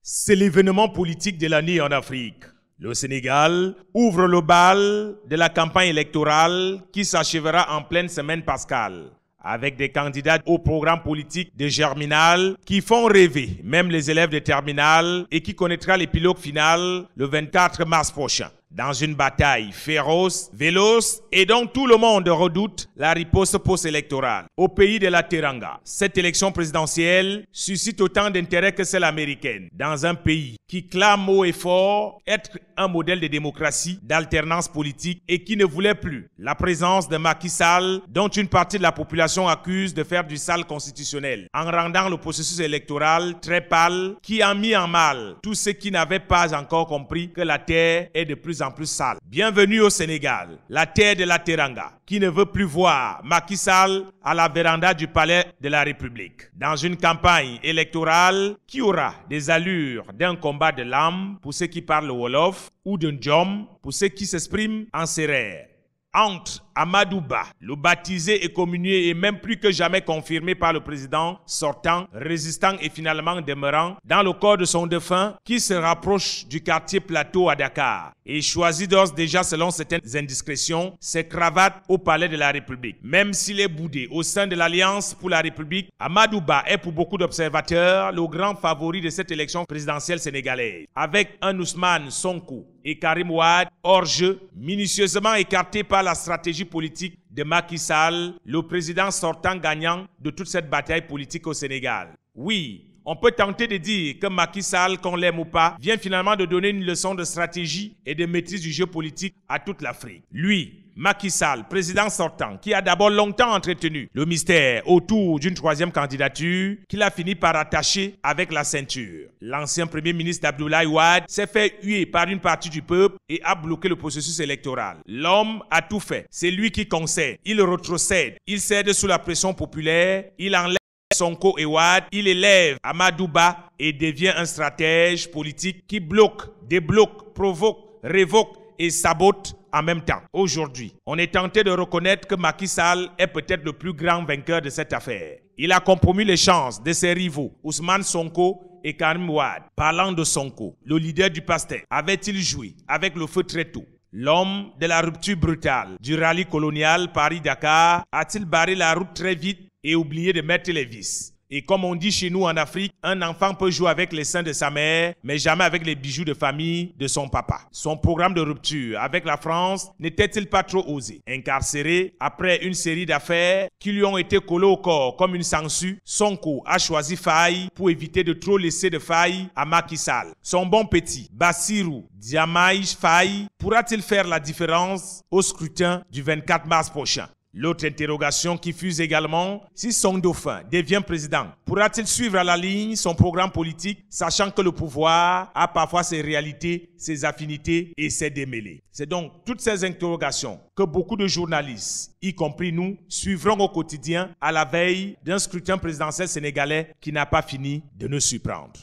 C'est l'événement politique de l'année en Afrique. Le Sénégal ouvre le bal de la campagne électorale qui s'achèvera en pleine semaine pascale, avec des candidats au programme politique de Germinal qui font rêver même les élèves de Terminal et qui connaîtra l'épilogue final le 24 mars prochain. Dans une bataille féroce, véloce et dont tout le monde redoute la riposte post-électorale. Au pays de la Teranga, cette élection présidentielle suscite autant d'intérêt que celle américaine. Dans un pays qui clame haut et fort être un modèle de démocratie, d'alternance politique et qui ne voulait plus la présence de Macky Sall, dont une partie de la population accuse de faire du sale constitutionnel, en rendant le processus électoral très pâle, qui a mis en mal tous ceux qui n'avaient pas encore compris que la terre est de plus en plus sale. Bienvenue au Sénégal, la terre de la Teranga, qui ne veut plus voir Macky Sall à la véranda du palais de la République. Dans une campagne électorale qui aura des allures d'un combat de l'âme pour ceux qui parlent le Wolof ou d'un Djom pour ceux qui s'expriment en sérère. Entre Amadou Ba, le baptisé et communié et même plus que jamais confirmé par le président sortant, résistant et finalement demeurant dans le corps de son défunt qui se rapproche du quartier Plateau à Dakar et choisit d'ores déjà selon certaines indiscrétions ses cravates au palais de la République. Même s'il est boudé au sein de l'Alliance pour la République, Amadou Ba est pour beaucoup d'observateurs le grand favori de cette élection présidentielle sénégalaise. Avec un Ousmane Sonko et Karim Wade hors jeu, minutieusement écartés par la stratégie politique de Macky Sall, le président sortant gagnant de toute cette bataille politique au Sénégal. Oui, on peut tenter de dire que Macky Sall, qu'on l'aime ou pas, vient finalement de donner une leçon de stratégie et de maîtrise du jeu politique à toute l'Afrique. Lui, Macky Sall, président sortant, qui a d'abord longtemps entretenu le mystère autour d'une troisième candidature qu'il a fini par attacher avec la ceinture. L'ancien premier ministre Abdoulaye Wade s'est fait huer par une partie du peuple et a bloqué le processus électoral. L'homme a tout fait. C'est lui qui concède. Il rétrocède. Il cède sous la pression populaire. Il enlève Sonko et Wade. Il élève Amadou Ba et devient un stratège politique qui bloque, débloque, provoque, révoque et sabote en même temps. Aujourd'hui, on est tenté de reconnaître que Macky Sall est peut-être le plus grand vainqueur de cette affaire. Il a compromis les chances de ses rivaux, Ousmane Sonko et Karim Wade. Parlant de Sonko, le leader du PASTEF, avait-il joué avec le feu très tôt? L'homme de la rupture brutale du rallye colonial Paris-Dakar a-t-il barré la route très vite et oublié de mettre les vis? Et comme on dit chez nous en Afrique, un enfant peut jouer avec les seins de sa mère, mais jamais avec les bijoux de famille de son papa. Son programme de rupture avec la France n'était-il pas trop osé? Incarcéré après une série d'affaires qui lui ont été collées au corps comme une sangsue, Sonko a choisi faille pour éviter de trop laisser de faille à Macky Sall. Son bon petit, Bassirou Diomaye Faye, pourra-t-il faire la différence au scrutin du 24 mars prochain? L'autre interrogation qui fuse également, si son dauphin devient président, pourra-t-il suivre à la ligne son programme politique, sachant que le pouvoir a parfois ses réalités, ses affinités et ses démêlés? C'est donc toutes ces interrogations que beaucoup de journalistes, y compris nous, suivront au quotidien à la veille d'un scrutin présidentiel sénégalais qui n'a pas fini de nous surprendre.